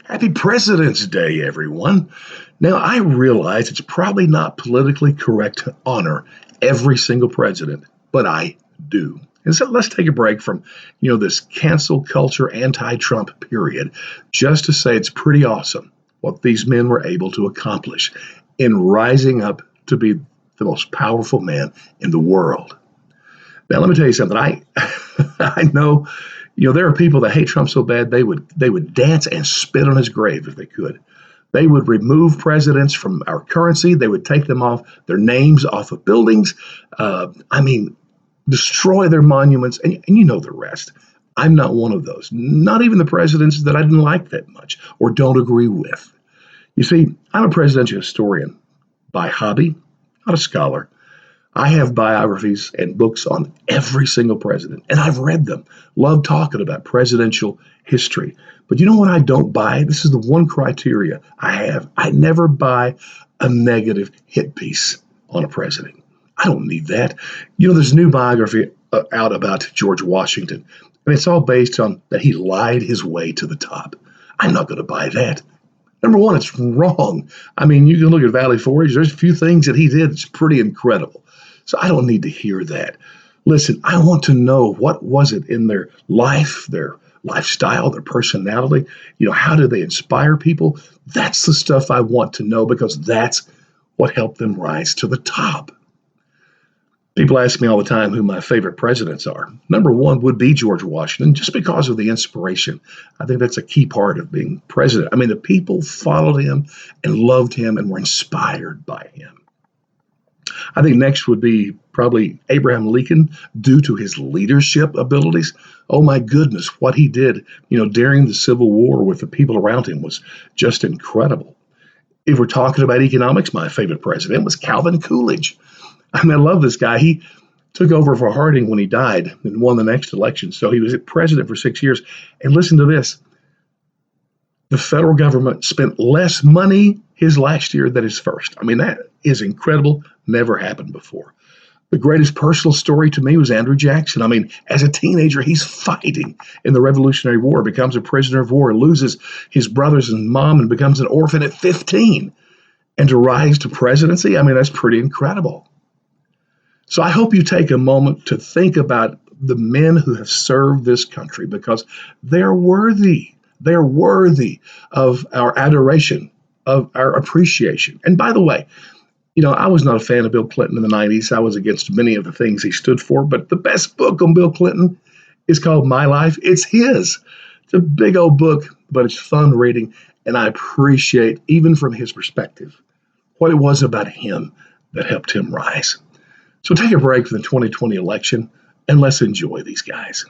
Happy President's Day, everyone. Now, I realize it's probably not politically correct to honor every single president, but I do. And so let's take a break from, this cancel culture anti-Trump period just to say it's pretty awesome what these men were able to accomplish in rising up to be the most powerful man in the world. Now, let me tell you something. I know, there are people that hate Trump so bad they would dance and spit on his grave if they could. They would remove presidents from our currency. They would take them off their names off of buildings. Destroy their monuments, and you know the rest. I'm not one of those. Not even the presidents that I didn't like that much or don't agree with. You see, I'm a presidential historian by hobby, not a scholar. I have biographies and books on every single president, and I've read them. Love talking about presidential history. But you know what I don't buy? This is the one criteria I have. I never buy a negative hit piece on a president. I don't need that. There's a new biography out about George Washington, and it's all based on that he lied his way to the top. I'm not going to buy that. Number one, it's wrong. You can look at Valley Forge. There's a few things that he did that's pretty incredible. So I don't need to hear that. Listen, I want to know what was it in their life, their lifestyle, their personality. How do they inspire people? That's the stuff I want to know because that's what helped them rise to the top. People ask me all the time who my favorite presidents are. Number one would be George Washington, just because of the inspiration. I think that's a key part of being president. The people followed him and loved him and were inspired by him. I think next would be probably Abraham Lincoln due to his leadership abilities. Oh my goodness, what he did, during the Civil War with the people around him was just incredible. If we're talking about economics, my favorite president was Calvin Coolidge. I love this guy. He took over for Harding when he died and won the next election. So he was president for 6 years. And listen to this. The federal government spent less money his last year than his first. That is incredible. Never happened before. The greatest personal story to me was Andrew Jackson. As a teenager, he's fighting in the Revolutionary War, becomes a prisoner of war, loses his brothers and mom, and becomes an orphan at 15. And to rise to presidency, that's pretty incredible. So I hope you take a moment to think about the men who have served this country because they're worthy. They're worthy of our adoration, of our appreciation. And by the way, I was not a fan of Bill Clinton in the 90s. I was against many of the things he stood for. But the best book on Bill Clinton is called My Life. It's his. It's a big old book, but it's fun reading. And I appreciate, even from his perspective, what it was about him that helped him rise. So take a break from the 2020 election and let's enjoy these guys.